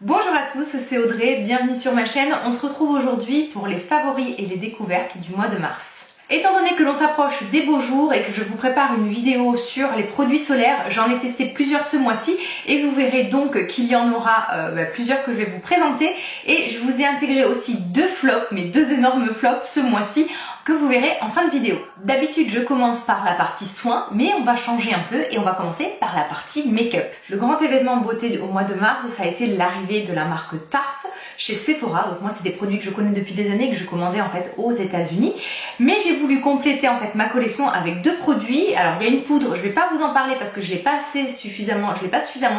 Bonjour à tous, c'est Audrey, bienvenue sur ma chaîne. On se retrouve aujourd'hui pour les favoris et les découvertes du mois de mars. Étant donné que l'on s'approche des beaux jours et que je vous prépare une vidéo sur les produits solaires, j'en ai testé plusieurs ce mois-ci et vous verrez donc qu'il y en aura plusieurs que je vais vous présenter. Et je vous ai intégré aussi deux flops, mais deux énormes flops ce mois-ci, que vous verrez en fin de vidéo. D'habitude, je commence par la partie soins, mais on va changer un peu et on va commencer par la partie make-up. Le grand événement beauté au mois de mars, ça a été l'arrivée de la marque Tarte chez Sephora. Donc moi, c'est des produits que je connais depuis des années, que je commandais en fait aux États-Unis. Mais j'ai voulu compléter en fait ma collection avec deux produits. Alors il y a une poudre, je vais pas vous en parler parce que je l'ai pas suffisamment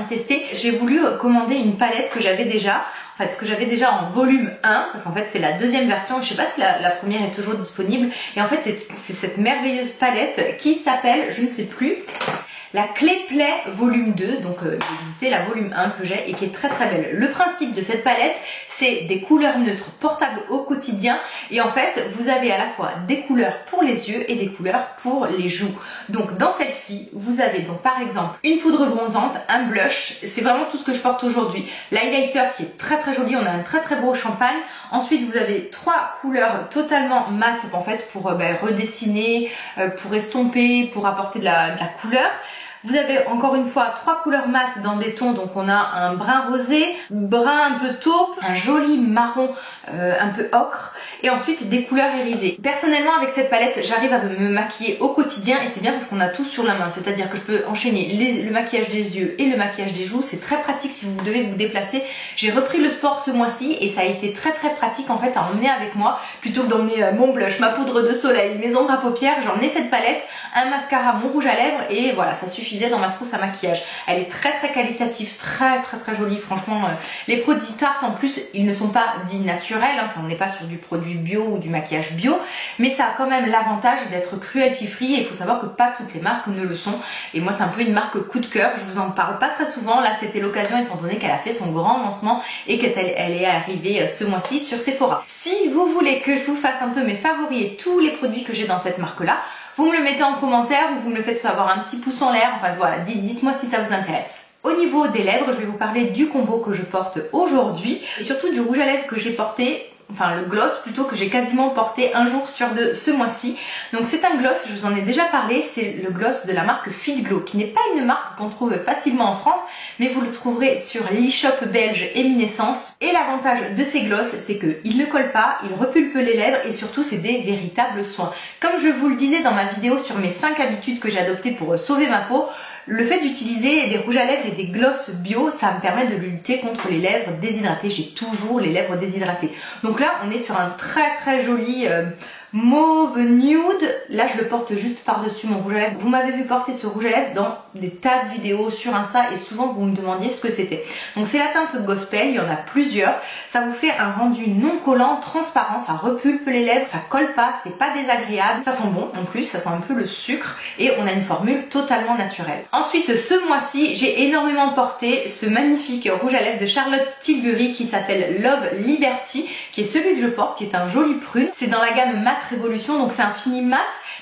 testé. J'ai voulu commander une palette que j'avais déjà. En volume 1, parce qu'en fait c'est la deuxième version, je sais pas si la première est toujours disponible, et en fait c'est cette merveilleuse palette qui s'appelle, je ne sais plus, la Clé Play volume 2, donc il existait la volume 1 que j'ai et qui est très très belle. Le principe de cette palette, c'est des couleurs neutres portables au quotidien, et en fait vous avez à la fois des couleurs pour les yeux et des couleurs pour les joues. Donc dans celle-ci, vous avez donc par exemple une poudre bronzante, un blush, c'est vraiment tout ce que je porte aujourd'hui. L'highlighter qui est très très joli, on a un très très beau champagne. Ensuite vous avez trois couleurs totalement mates en fait pour redessiner, pour estomper, pour apporter de la couleur. Vous avez encore une fois trois couleurs mates dans des tons, donc on a un brun rosé, brun un peu taupe, un joli marron un peu ocre, et ensuite des couleurs irisées. Personnellement avec cette palette j'arrive à me maquiller au quotidien et c'est bien parce qu'on a tout sur la main, c'est-à-dire que je peux enchaîner le maquillage des yeux et le maquillage des joues. C'est très pratique si vous devez vous déplacer. J'ai repris le sport ce mois-ci et ça a été très très pratique en fait à emmener avec moi, plutôt que d'emmener mon blush, ma poudre de soleil, mes ombres à paupières. J'ai emmené cette palette, un mascara, mon rouge à lèvres et voilà, ça suffit dans ma trousse à maquillage. Elle est très très qualitative, très très très jolie. Franchement, les produits Tarte en plus, ils ne sont pas dits naturels, hein, on n'est pas sur du produit bio ou du maquillage bio, mais ça a quand même l'avantage d'être cruelty free et il faut savoir que pas toutes les marques ne le sont. Et moi c'est un peu une marque coup de cœur, je vous en parle pas très souvent, là c'était l'occasion étant donné qu'elle a fait son grand lancement et qu'elle est arrivée ce mois-ci sur Sephora. Si vous voulez que je vous fasse un peu mes favoris et tous les produits que j'ai dans cette marque là, vous me le mettez en commentaire ou vous me le faites avoir un petit pouce en l'air, enfin voilà, dites-moi si ça vous intéresse. Au niveau des lèvres, je vais vous parler du combo que je porte aujourd'hui et surtout du rouge à lèvres que j'ai porté, enfin le gloss plutôt, que j'ai quasiment porté un jour sur deux ce mois-ci. Donc c'est un gloss, je vous en ai déjà parlé, c'est le gloss de la marque Fit Glow, qui n'est pas une marque qu'on trouve facilement en France, mais vous le trouverez sur l'e-shop belge Eminescence. Et l'avantage de ces gloss, c'est qu'il ne colle pas, il repulpe les lèvres et surtout c'est des véritables soins. Comme je vous le disais dans ma vidéo sur mes 5 habitudes que j'ai adoptées pour sauver ma peau, le fait d'utiliser des rouges à lèvres et des gloss bio, ça me permet de lutter contre les lèvres déshydratées. J'ai toujours les lèvres déshydratées. Donc là, on est sur un très très joli mauve nude. Là, je le porte juste par-dessus mon rouge à lèvres. Vous m'avez vu porter ce rouge à lèvres dans des tas de vidéos sur Insta et souvent vous me demandiez ce que c'était. Donc c'est la teinte Gospel, il y en a plusieurs. Ça vous fait un rendu non collant, transparent, ça repulpe les lèvres, ça colle pas, c'est pas désagréable. Ça sent bon en plus, ça sent un peu le sucre et on a une formule totalement naturelle. Ensuite, ce mois-ci, j'ai énormément porté ce magnifique rouge à lèvres de Charlotte Tilbury qui s'appelle Love Liberty, qui est celui que je porte, qui est un joli prune. C'est dans la gamme Matte Révolution, donc c'est un fini mat,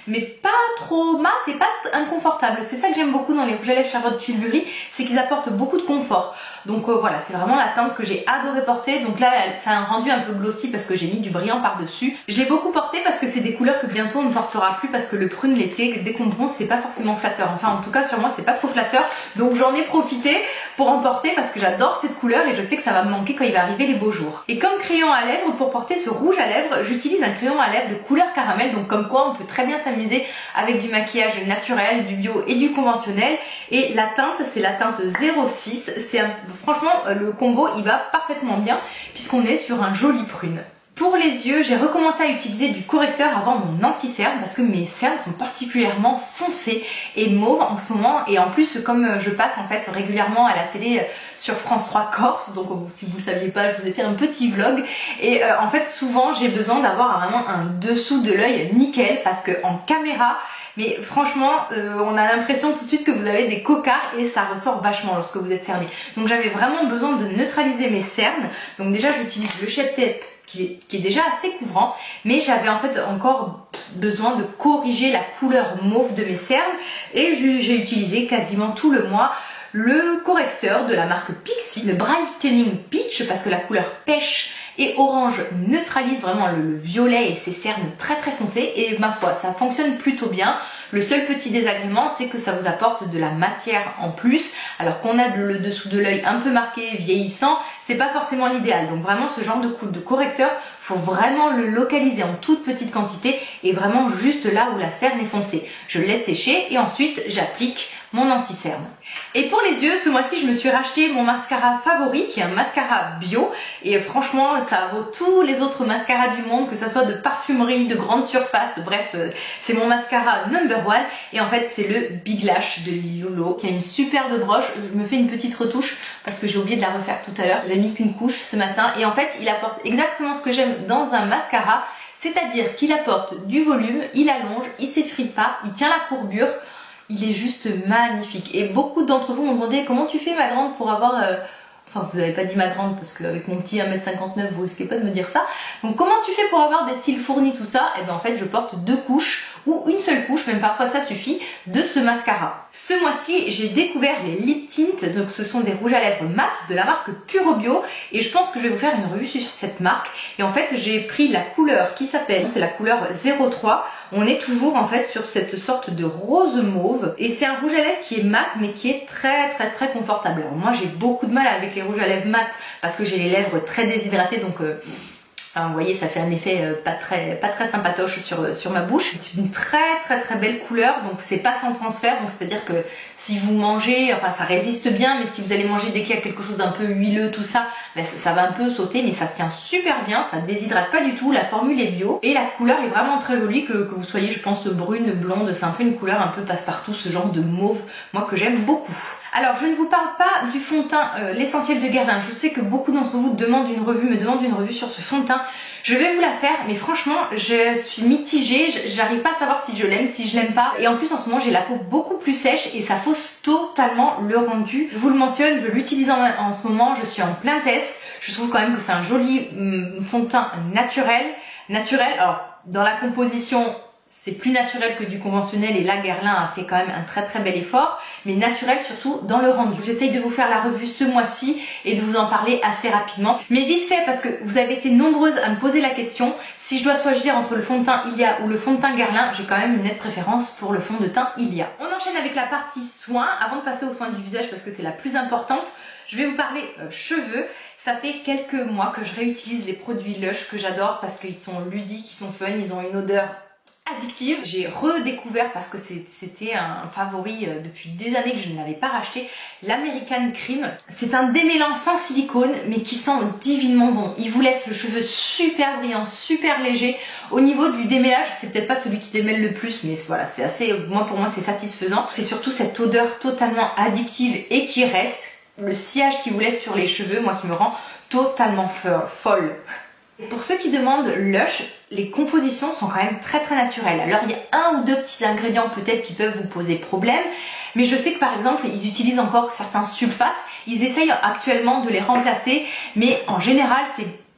mais pas trop mat et pas inconfortable. C'est ça que j'aime beaucoup dans les rouges à lèvres Charlotte Tilbury, c'est qu'ils apportent beaucoup de confort. Donc voilà, c'est vraiment la teinte que j'ai adoré porter. Donc là, ça a un rendu un peu glossy parce que j'ai mis du brillant par-dessus. Je l'ai beaucoup porté parce que c'est des couleurs que bientôt on ne portera plus parce que le prune l'été, dès qu'on bronze, c'est pas forcément flatteur. Enfin, en tout cas, sur moi, c'est pas trop flatteur. Donc j'en ai profité pour en porter parce que j'adore cette couleur et je sais que ça va me manquer quand il va arriver les beaux jours. Et comme crayon à lèvres, pour porter ce rouge à lèvres, j'utilise un crayon à lèvres de couleur caramel. Donc comme quoi, on peut très bien s'amuser avec du maquillage naturel, du bio et du conventionnel. Et la teinte, c'est la teinte 06. Franchement, le combo il va parfaitement bien puisqu'on est sur un joli prune. Pour les yeux, j'ai recommencé à utiliser du correcteur avant mon anti-cerne parce que mes cernes sont particulièrement foncées et mauves en ce moment. Et en plus, comme je passe en fait régulièrement à la télé sur France 3 Corse, donc si vous ne le saviez pas, je vous ai fait un petit vlog. Et en fait, souvent, j'ai besoin d'avoir vraiment un dessous de l'œil nickel parce que en caméra, mais franchement, on a l'impression tout de suite que vous avez des cocards et ça ressort vachement lorsque vous êtes cerné. Donc j'avais vraiment besoin de neutraliser mes cernes. Donc déjà, j'utilise le Shape Tape qui est déjà assez couvrant, mais j'avais en fait encore besoin de corriger la couleur mauve de mes cernes et j'ai utilisé quasiment tout le mois le correcteur de la marque Pixi, le Brightening Peach, parce que la couleur pêche et orange neutralise vraiment le violet et ses cernes très très foncées, et ma foi ça fonctionne plutôt bien. Le seul petit désagrément, c'est que ça vous apporte de la matière en plus, alors qu'on a le dessous de l'œil un peu marqué, vieillissant, c'est pas forcément l'idéal. Donc vraiment ce genre de correcteur, faut vraiment le localiser en toute petite quantité et vraiment juste là où la cerne est foncée. Je le laisse sécher et ensuite j'applique mon anti-cerne. Et pour les yeux, ce mois-ci je me suis racheté mon mascara favori qui est un mascara bio, et franchement ça vaut tous les autres mascaras du monde, que ce soit de parfumerie, de grande surface, bref c'est mon mascara number one. Et en fait c'est le Big Lash de Lululo qui a une superbe broche. Je me fais une petite retouche parce que j'ai oublié de la refaire tout à l'heure, j'ai mis qu'une couche ce matin, et en fait il apporte exactement ce que j'aime dans un mascara, c'est-à-dire qu'il apporte du volume, il allonge, il s'effrite pas, il tient la courbure. Il est juste magnifique. Et beaucoup d'entre vous m'ont demandé comment tu fais ma grande pour avoir... Enfin, vous n'avez pas dit ma grande parce qu'avec mon petit 1m59, vous risquez pas de me dire ça. Donc comment tu fais pour avoir des cils fournis, tout ça? Et bien en fait, je porte 2 couches ou une seule couche, même parfois ça suffit, de ce mascara. Ce mois-ci, j'ai découvert les lip tints. Donc ce sont des rouges à lèvres mat de la marque Puro Bio. Et je pense que je vais vous faire une revue sur cette marque. Et en fait, j'ai pris la couleur qui s'appelle, c'est la couleur 03. On est toujours en fait sur cette sorte de rose mauve. Et c'est un rouge à lèvres qui est mat, mais qui est très très très confortable. Alors moi, j'ai beaucoup de mal avec les rouges à lèvres mat parce que j'ai les lèvres très déshydratées, donc enfin, vous voyez, ça fait un effet pas très sympatoche sur ma bouche. C'est une très belle couleur, donc c'est pas sans transfert, donc c'est à dire que si vous mangez, enfin ça résiste bien, mais si vous allez manger dès qu'il y a quelque chose d'un peu huileux, tout ça, ben, ça va un peu sauter, mais ça se tient super bien, ça déshydrate pas du tout, la formule est bio et la couleur est vraiment très jolie, que vous soyez, je pense, brune, blonde, c'est un peu une couleur un peu passe-partout, ce genre de mauve, moi que j'aime beaucoup. Alors je ne vous parle pas du fond de teint l'essentiel de Guerlain. Je sais que beaucoup d'entre vous me demandent une revue sur ce fond de teint. Je vais vous la faire, mais franchement je suis mitigée, j'arrive pas à savoir si je l'aime, si je l'aime pas. Et en plus en ce moment j'ai la peau beaucoup plus sèche et ça fausse totalement le rendu. Je vous le mentionne, je l'utilise en ce moment, je suis en plein test. Je trouve quand même que c'est un joli fond de teint naturel. Alors dans la composition, c'est plus naturel que du conventionnel, et là Guerlain a fait quand même un très bel effort, mais naturel surtout dans le rendu. J'essaye de vous faire la revue ce mois-ci et de vous en parler assez rapidement, mais vite fait parce que vous avez été nombreuses à me poser la question. Si je dois choisir entre le fond de teint Ilia ou le fond de teint Guerlain, j'ai quand même une nette préférence pour le fond de teint Ilia. On enchaîne avec la partie soins. Avant de passer aux soins du visage parce que c'est la plus importante, je vais vous parler cheveux. Ça fait quelques mois que je réutilise les produits Lush que j'adore parce qu'ils sont ludiques, ils sont fun, ils ont une odeur addictive. J'ai redécouvert, parce que c'était un favori depuis des années que je ne l'avais pas racheté, l'American Cream. C'est un démêlant sans silicone mais qui sent divinement bon. Il vous laisse le cheveu super brillant, super léger. Au niveau du démêlage, c'est peut-être pas celui qui démêle le plus, mais voilà, c'est assez, pour moi c'est satisfaisant. C'est surtout cette odeur totalement addictive et qui reste, le sillage qui vous laisse sur les cheveux, moi qui me rend totalement folle. Pour ceux qui demandent Lush, les compositions sont quand même très naturelles. Alors il y a un ou deux petits ingrédients peut-être qui peuvent vous poser problème, mais je sais que par exemple ils utilisent encore certains sulfates. Ils essayent actuellement de les remplacer, mais en général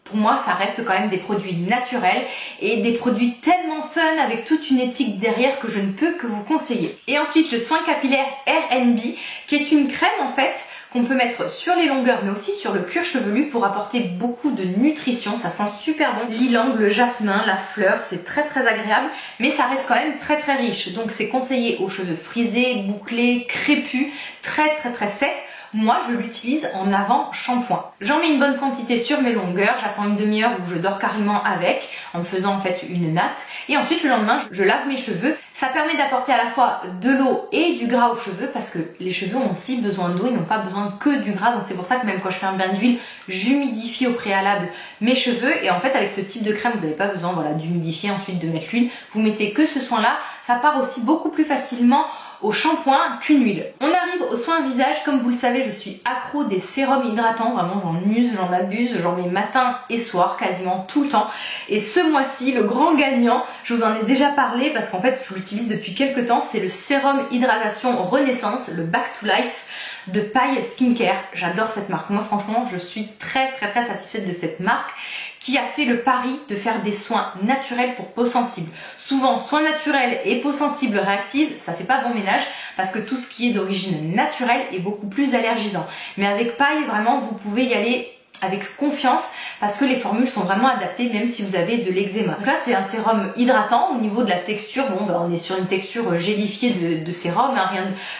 pour moi ça reste quand même des produits naturels et des produits tellement fun avec toute une éthique derrière que je ne peux que vous conseiller. Et ensuite le soin capillaire R&B qui est une crème en fait qu'on peut mettre sur les longueurs mais aussi sur le cuir chevelu pour apporter beaucoup de nutrition. Ça sent super bon, l'ylang, le jasmin, la fleur, c'est très agréable, mais ça reste quand même très riche. Donc c'est conseillé aux cheveux frisés, bouclés, crépus, très secs. Moi je l'utilise en avant shampoing. J'en mets une bonne quantité sur mes longueurs, j'attends une demi-heure où je dors carrément avec, en me faisant en fait une natte, et ensuite le lendemain je lave mes cheveux. Ça permet d'apporter à la fois de l'eau et du gras aux cheveux parce que les cheveux ont aussi besoin d'eau, ils n'ont pas besoin que du gras, donc c'est pour ça que même quand je fais un bain d'huile, j'humidifie au préalable mes cheveux, et en fait avec ce type de crème vous n'avez pas besoin d'humidifier ensuite de mettre l'huile, vous mettez que ce soin là, ça part aussi beaucoup plus facilement au shampoing qu'une huile. On arrive aux soins visage. Comme vous le savez, je suis accro des sérums hydratants, vraiment j'en use, j'en abuse, j'en mets matin et soir quasiment tout le temps. Et ce mois-ci, le grand gagnant, je vous en ai déjà parlé parce qu'en fait je l'utilise depuis quelques temps, c'est le sérum hydratation Renaissance, le Back to Life de Paille Skincare. J'adore cette marque. Moi franchement je suis très satisfaite de cette marque qui a fait le pari de faire des soins naturels pour peau sensible. Souvent soins naturels et peau sensible réactive, ça fait pas bon ménage. parce que tout ce qui est d'origine naturelle est beaucoup plus allergisant. Mais avec paille, vraiment, vous pouvez y aller avec confiance parce que les formules sont vraiment adaptées même si vous avez de l'eczéma. Donc là c'est un sérum hydratant. Au niveau de la texture, bon bah, on est sur une texture gélifiée de sérum, hein,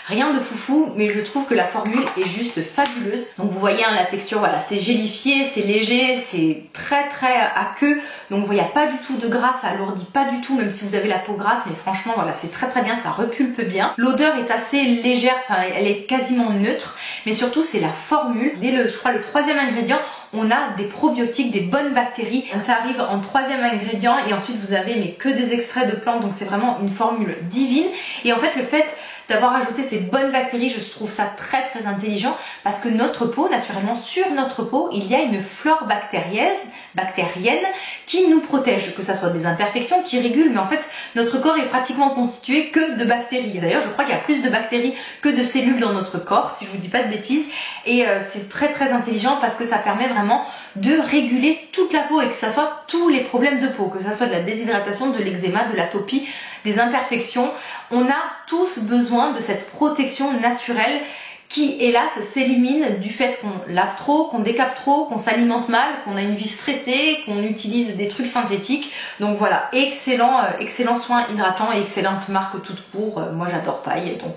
rien de foufou, mais je trouve que la formule est juste fabuleuse. Donc vous voyez hein, la texture, voilà, c'est gélifié, c'est léger, c'est très aqueux, donc il n'y a pas du tout de gras, ça alourdit pas du tout même si vous avez la peau grasse, mais franchement voilà, c'est très bien, ça repulpe bien. L'odeur est assez légère, enfin elle est quasiment neutre, mais surtout c'est la formule. Dès je crois le troisième ingrédient, on a des probiotiques, des bonnes bactéries. Donc ça arrive en troisième ingrédient et ensuite vous avez mais que des extraits de plantes, donc c'est vraiment une formule divine. Et en fait le fait d'avoir ajouté ces bonnes bactéries, je trouve ça très intelligent parce que notre peau, naturellement sur notre peau, il y a une flore bactérienne qui nous protège, que ça soit des imperfections, qui régule, mais en fait notre corps est pratiquement constitué que de bactéries. D'ailleurs je crois qu'il y a plus de bactéries que de cellules dans notre corps, si je vous dis pas de bêtises, et c'est très intelligent parce que ça permet vraiment de réguler toute la peau et que ça soit tous les problèmes de peau, que ça soit de la déshydratation, de l'eczéma, de l'atopie, des imperfections. On a tous besoin de cette protection naturelle qui, hélas, s'élimine du fait qu'on lave trop, qu'on décape trop, qu'on s'alimente mal, qu'on a une vie stressée, qu'on utilise des trucs synthétiques. Donc voilà, excellent soin hydratant et excellente marque toute court. Moi j'adore paille, donc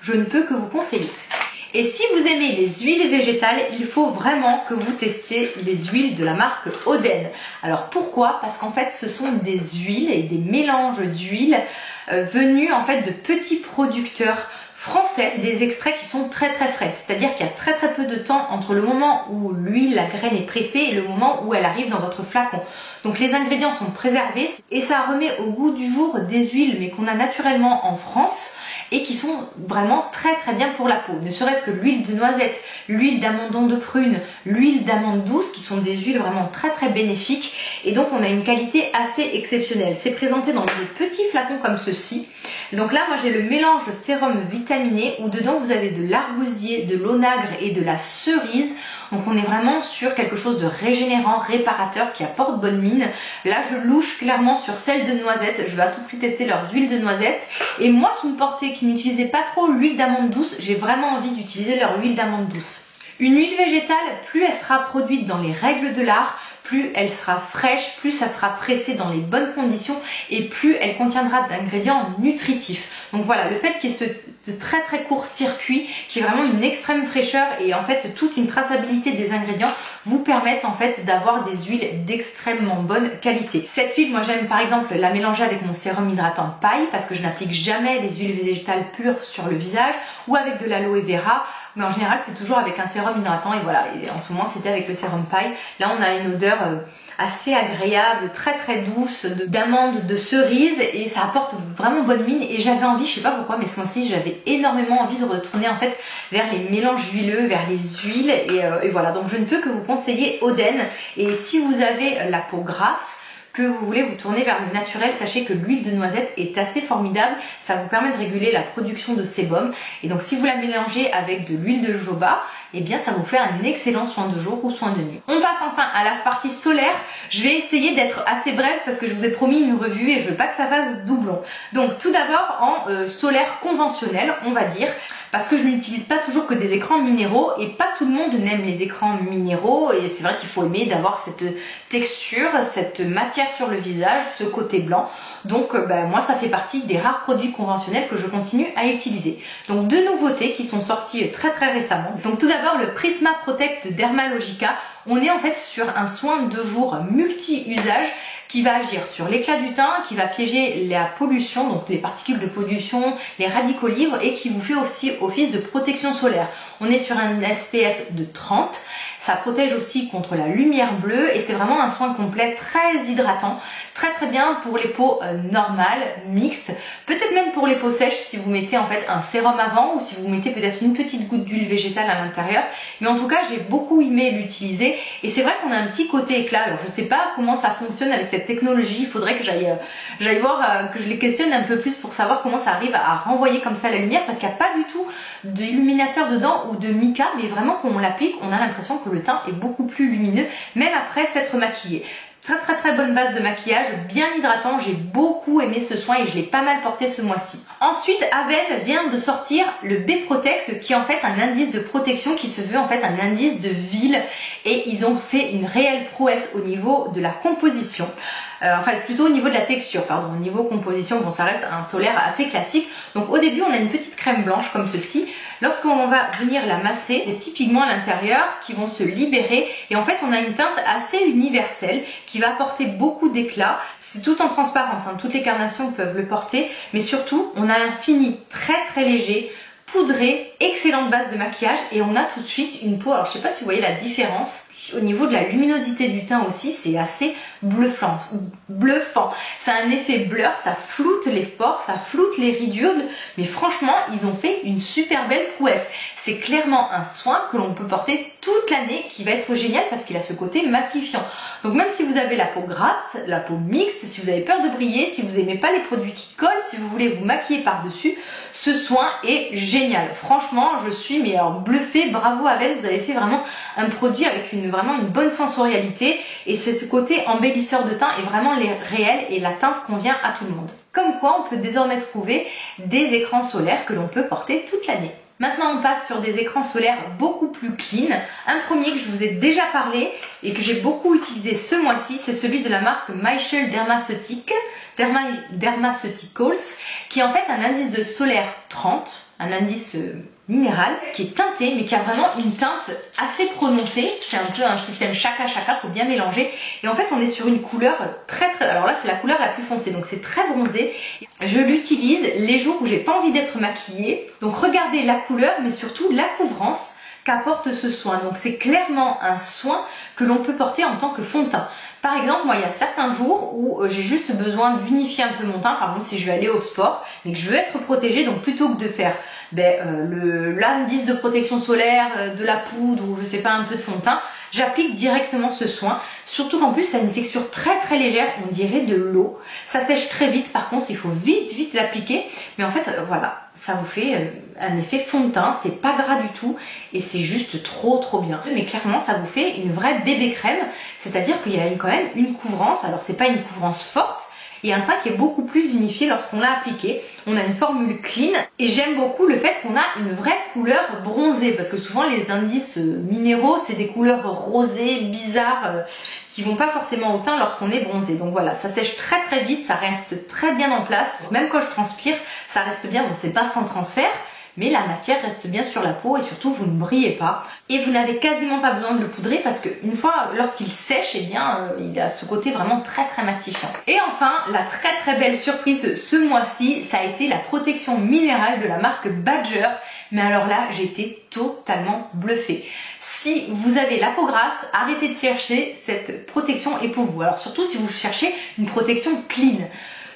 je ne peux que vous conseiller. Et si vous aimez les huiles végétales, il faut vraiment que vous testiez les huiles de la marque Oden. Alors pourquoi? Parce qu'en fait ce sont des huiles et des mélanges d'huiles venus en fait de petits producteurs français, des extraits qui sont très frais, c'est-à-dire qu'il y a très peu de temps entre le moment où l'huile, la graine est pressée et le moment où elle arrive dans votre flacon. Donc les ingrédients sont préservés et ça remet au goût du jour des huiles mais qu'on a naturellement en France et qui sont vraiment très bien pour la peau. Ne serait-ce que l'huile de noisette, l'huile d'amandon de prune, l'huile d'amande douce qui sont des huiles vraiment très bénéfiques et donc on a une qualité assez exceptionnelle. C'est présenté dans des petits flacons comme ceci. Donc là moi j'ai le mélange sérum vitaminé où dedans vous avez de l'argousier, de l'onagre et de la cerise. Donc on est vraiment sur quelque chose de régénérant, réparateur, qui apporte bonne mine. Là je louche clairement sur celle de noisette. Je vais à tout prix tester leurs huiles de noisette. Et moi qui n'utilisais pas trop l'huile d'amande douce, j'ai vraiment envie d'utiliser leur huile d'amande douce. Une huile végétale, plus elle sera produite dans les règles de l'art, plus elle sera fraîche, plus ça sera pressé dans les bonnes conditions et plus elle contiendra d'ingrédients nutritifs. Donc voilà, le fait qu'il y ait ce très court circuit qui est vraiment une extrême fraîcheur et en fait toute une traçabilité des ingrédients vous permettent en fait d'avoir des huiles d'extrêmement bonne qualité. Cette huile, moi j'aime par exemple la mélanger avec mon sérum hydratant paille parce que je n'applique jamais les huiles végétales pures sur le visage ou avec de l'aloe vera. Mais en général c'est toujours avec un sérum hydratant et voilà, et en ce moment c'était avec le sérum paille. Là on a une odeur assez agréable, très douce, d'amande, de cerise et ça apporte vraiment bonne mine et j'avais envie, je sais pas pourquoi, mais ce mois-ci j'avais énormément envie de retourner en fait vers les mélanges huileux, vers les huiles et voilà, donc je ne peux que vous conseiller Oden. Et si vous avez la peau grasse, que vous voulez vous tourner vers le naturel, sachez que l'huile de noisette est assez formidable, ça vous permet de réguler la production de sébum et donc si vous la mélangez avec de l'huile de jojoba, et bien ça vous fait un excellent soin de jour ou soin de nuit. On passe enfin à la partie solaire. Je vais essayer d'être assez bref parce que je vous ai promis une revue et je veux pas que ça fasse doublon. Donc tout d'abord en solaire conventionnel, on va dire, parce que je n'utilise pas toujours que des écrans minéraux et pas tout le monde n'aime les écrans minéraux et c'est vrai qu'il faut aimer d'avoir cette texture, cette matière sur le visage, ce côté blanc. Donc moi ça fait partie des rares produits conventionnels que je continue à utiliser. Donc deux nouveautés qui sont sorties très récemment. Donc tout d'abord le Prisma Protect de Dermalogica. On est en fait sur un soin de jour multi-usage qui va agir sur l'éclat du teint, qui va piéger la pollution, donc les particules de pollution, les radicaux libres et qui vous fait aussi office de protection solaire. On est sur un SPF de 30. Ça protège aussi contre la lumière bleue et c'est vraiment un soin complet très hydratant, très bien pour les peaux normales, mixtes, peut-être même pour les peaux sèches si vous mettez en fait un sérum avant ou si vous mettez peut-être une petite goutte d'huile végétale à l'intérieur. Mais en tout cas j'ai beaucoup aimé l'utiliser et c'est vrai qu'on a un petit côté éclat. Alors je sais pas comment ça fonctionne avec cette technologie, il faudrait que j'aille voir, que je les questionne un peu plus pour savoir comment ça arrive à renvoyer comme ça la lumière parce qu'il n'y a pas du tout d'illuminateur dedans ou de mica, mais vraiment quand on l'applique on a l'impression que le teint est beaucoup plus lumineux même après s'être maquillé. Très bonne base de maquillage, bien hydratant, j'ai beaucoup aimé ce soin et je l'ai pas mal porté ce mois-ci. Ensuite, Avène vient de sortir le B-Protect qui est en fait un indice de protection qui se veut en fait un indice de ville et ils ont fait une réelle prouesse au niveau de la composition. Enfin plutôt au niveau de la texture, pardon, au niveau composition, bon ça reste un solaire assez classique. Donc au début on a une petite crème blanche comme ceci. Lorsqu'on va venir la masser, des petits pigments à l'intérieur qui vont se libérer et en fait on a une teinte assez universelle qui va apporter beaucoup d'éclat. C'est tout en transparence, hein. Toutes les carnations peuvent le porter, mais surtout on a un fini très léger, poudré, excellente base de maquillage et on a tout de suite une peau, alors je sais pas si vous voyez la différence, au niveau de la luminosité du teint aussi c'est assez bluffant. Ça a un effet blur, ça floute les pores, ça floute les ridules, mais franchement ils ont fait une super belle prouesse. C'est clairement un soin que l'on peut porter toute l'année qui va être génial parce qu'il a ce côté matifiant. Donc même si vous avez la peau grasse, la peau mixte, si vous avez peur de briller, si vous n'aimez pas les produits qui collent, si vous voulez vous maquiller par-dessus, ce soin est génial. Franchement, je suis mais alors bluffée, bravo Avène, vous avez fait vraiment un produit avec vraiment une bonne sensorialité et c'est ce côté embellisseur de teint est vraiment réel et la teinte convient à tout le monde. Comme quoi, on peut désormais trouver des écrans solaires que l'on peut porter toute l'année. Maintenant, on passe sur des écrans solaires beaucoup plus clean. Un premier que je vous ai déjà parlé et que j'ai beaucoup utilisé ce mois-ci, c'est celui de la marque Michel Dermaceuticals, qui est en fait un indice de solaire 30, un indice minéral, qui est teinté, mais qui a vraiment une teinte assez prononcée. C'est un peu un système chaka, faut bien mélanger. Et en fait, on est sur une couleur alors là, c'est la couleur la plus foncée, donc c'est très bronzé. Je l'utilise les jours où j'ai pas envie d'être maquillée. Donc regardez la couleur, mais surtout la couvrance qu'apporte ce soin. Donc c'est clairement un soin que l'on peut porter en tant que fond de teint. Par exemple, moi il y a certains jours où j'ai juste besoin d'unifier un peu mon teint, par exemple si je vais aller au sport, mais que je veux être protégée, donc plutôt que de faire l'indice de protection solaire, de la poudre ou je sais pas un peu de fond de teint, j'applique directement ce soin, surtout qu'en plus ça a une texture très légère, on dirait de l'eau, ça sèche très vite, par contre il faut vite l'appliquer, mais en fait voilà, ça vous fait un effet fond de teint, c'est pas gras du tout et c'est juste trop bien. Mais clairement ça vous fait une vraie bébé crème, c'est-à-dire qu'il y a quand même une couvrance, alors c'est pas une couvrance forte, et un teint qui est beaucoup plus unifié lorsqu'on l'a appliqué. On a une formule clean et j'aime beaucoup le fait qu'on a une vraie couleur bronzée parce que souvent les indices minéraux c'est des couleurs rosées, bizarres qui vont pas forcément au teint lorsqu'on est bronzé. Donc voilà, ça sèche très vite, ça reste très bien en place. Même quand je transpire, ça reste bien, bon c'est pas sans transfert, mais la matière reste bien sur la peau et surtout vous ne brillez pas. Et vous n'avez quasiment pas besoin de le poudrer parce qu'une fois lorsqu'il sèche, eh bien il a ce côté vraiment très matifiant. Et enfin, la très belle surprise ce mois-ci, ça a été la protection minérale de la marque Badger. Mais alors là, j'ai été totalement bluffée. Si vous avez la peau grasse, arrêtez de chercher, cette protection est pour vous. Alors surtout si vous cherchez une protection clean.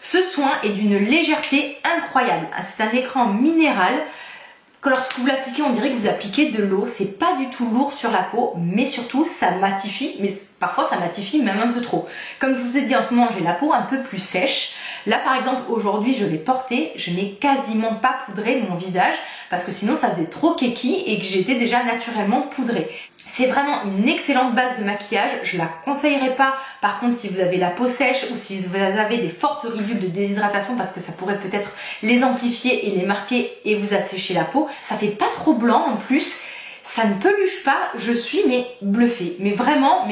Ce soin est d'une légèreté incroyable. C'est un écran minéral que lorsque vous l'appliquez, on dirait que vous appliquez de l'eau. C'est pas du tout lourd sur la peau, mais surtout ça matifie, mais parfois ça matifie même un peu trop. Comme je vous ai dit, en ce moment j'ai la peau un peu plus sèche. Là par exemple aujourd'hui je l'ai porté, je n'ai quasiment pas poudré mon visage parce que sinon ça faisait trop keki et que j'étais déjà naturellement poudrée. C'est vraiment une excellente base de maquillage, je la conseillerais pas par contre si vous avez la peau sèche ou si vous avez des fortes ridules de déshydratation parce que ça pourrait peut-être les amplifier et les marquer et vous assécher la peau. Ça fait pas trop blanc en plus, ça ne peluche pas, je suis bluffée, mais vraiment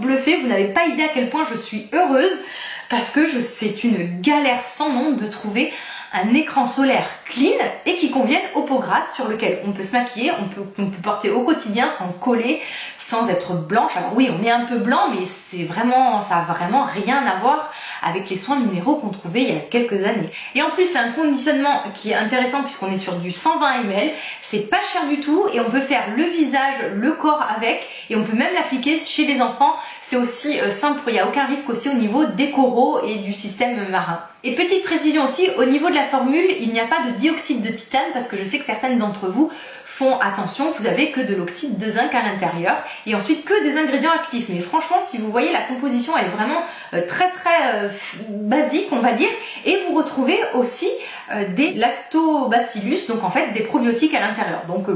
bluffée, vous n'avez pas idée à quel point je suis heureuse parce que c'est une galère sans nom de trouver un écran solaire clean et qui convienne aux peaux grasses sur lequel on peut se maquiller, on peut porter au quotidien sans coller, sans être blanche. Alors oui, on est un peu blanc, mais ça a vraiment rien à voir avec les soins minéraux qu'on trouvait il y a quelques années. Et en plus, c'est un conditionnement qui est intéressant puisqu'on est sur du 120 ml, c'est pas cher du tout et on peut faire le visage, le corps avec et on peut même l'appliquer chez les enfants. C'est aussi simple, il n'y a aucun risque aussi au niveau des coraux et du système marin. Et petite précision aussi, au niveau de la formule, il n'y a pas de dioxyde de titane parce que je sais que certaines d'entre vous font attention, vous avez que de l'oxyde de zinc à l'intérieur et ensuite que des ingrédients actifs. Mais franchement, si vous voyez la composition, elle est vraiment très basique, on va dire. Et vous retrouvez aussi des lactobacillus, donc en fait des probiotiques à l'intérieur. Donc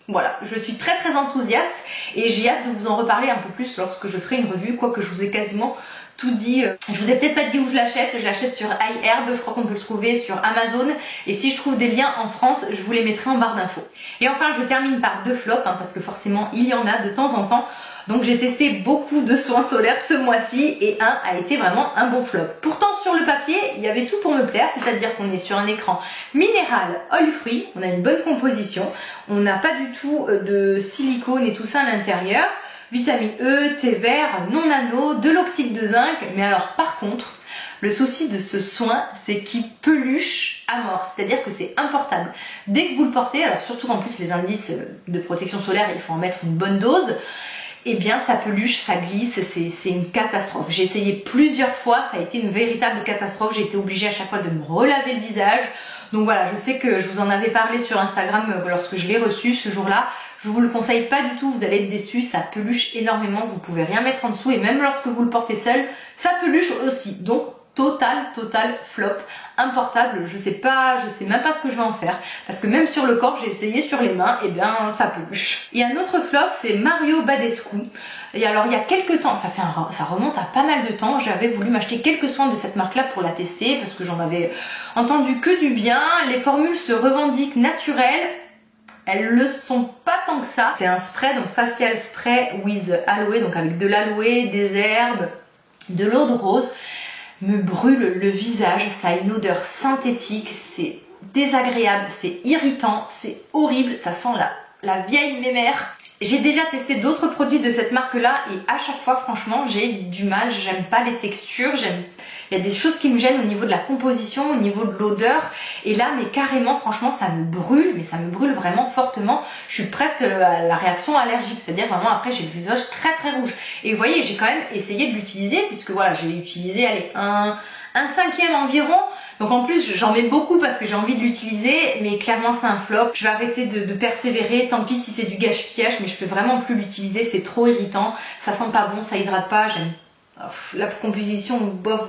Voilà, je suis très enthousiaste et j'ai hâte de vous en reparler un peu plus lorsque je ferai une revue, quoique je vous ai quasiment tout dit. Je vous ai peut-être pas dit où je l'achète sur iHerb, je crois qu'on peut le trouver sur Amazon, et si je trouve des liens en France, je vous les mettrai en barre d'infos. Et enfin, je termine par 2 flops, parce que forcément il y en a de temps en temps. Donc j'ai testé beaucoup de soins solaires ce mois-ci et un a été vraiment un bon flop. Pourtant sur le papier, il y avait tout pour me plaire, c'est-à-dire qu'on est sur un écran minéral oil free, on a une bonne composition, on n'a pas du tout de silicone et tout ça à l'intérieur, vitamine E, thé vert, non nano, de l'oxyde de zinc, mais alors par contre, le souci de ce soin, c'est qu'il peluche à mort, c'est-à-dire que c'est importable. Dès que vous le portez, alors surtout qu'en plus les indices de protection solaire, il faut en mettre une bonne dose, eh bien ça peluche, ça glisse, c'est une catastrophe. J'ai essayé plusieurs fois, ça a été une véritable catastrophe, j'ai été obligée à chaque fois de me relaver le visage. Donc voilà, je sais que je vous en avais parlé sur Instagram lorsque je l'ai reçu ce jour-là. Je vous le conseille pas du tout, vous allez être déçus, ça peluche énormément, vous pouvez rien mettre en dessous et même lorsque vous le portez seul, ça peluche aussi. Donc total flop, importable, je sais même pas ce que je vais en faire, parce que même sur le corps, j'ai essayé sur les mains, et bien ça peluche. Et un autre flop, c'est Mario Badescu. Et alors il y a quelques temps, ça remonte à pas mal de temps, j'avais voulu m'acheter quelques soins de cette marque là pour la tester, parce que j'en avais entendu que du bien. Les formules se revendiquent naturelles, elles le sont pas tant que ça. C'est un spray, donc facial spray with aloe, donc avec de l'aloe, des herbes, de l'eau de rose. Me brûle le visage, ça a une odeur synthétique, c'est désagréable, c'est irritant, c'est horrible, ça sent la vieille mémère. J'ai déjà testé d'autres produits de cette marque là et à chaque fois franchement j'ai du mal, j'aime pas les textures, il y a des choses qui me gênent au niveau de la composition, au niveau de l'odeur, et là mais carrément franchement ça me brûle, mais ça me brûle vraiment fortement. Je suis presque à la réaction allergique, c'est-à-dire vraiment après j'ai le visage très rouge. Et vous voyez, j'ai quand même essayé de l'utiliser puisque voilà, j'ai utilisé allez, un cinquième environ. Donc en plus j'en mets beaucoup parce que j'ai envie de l'utiliser, mais clairement c'est un flop. Je vais arrêter de persévérer, tant pis si c'est du gaspillage, mais je peux vraiment plus l'utiliser, c'est trop irritant, ça sent pas bon, ça hydrate pas, j'aime la composition bof.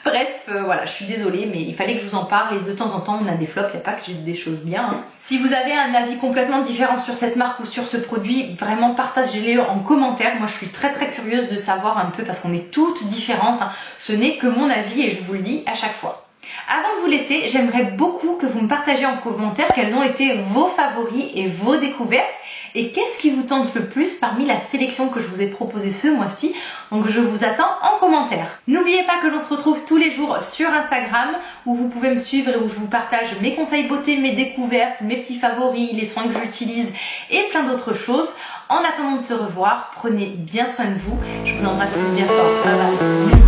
Bref, voilà, je suis désolée, mais il fallait que je vous en parle et de temps en temps on a des flops, il n'y a pas que j'ai des choses bien. Hein. Si vous avez un avis complètement différent sur cette marque ou sur ce produit, vraiment partagez-les en commentaire. Moi je suis très curieuse de savoir un peu parce qu'on est toutes différentes. Hein. Ce n'est que mon avis et je vous le dis à chaque fois. Avant de vous laisser, j'aimerais beaucoup que vous me partagiez en commentaire quels ont été vos favoris et vos découvertes et qu'est-ce qui vous tente le plus parmi la sélection que je vous ai proposée ce mois-ci. Donc je vous attends en commentaire. N'oubliez pas que l'on se retrouve tous les jours sur Instagram où vous pouvez me suivre et où je vous partage mes conseils beauté, mes découvertes, mes petits favoris, les soins que j'utilise et plein d'autres choses. En attendant de se revoir, prenez bien soin de vous. Je vous embrasse tous bien fort. Bye bye.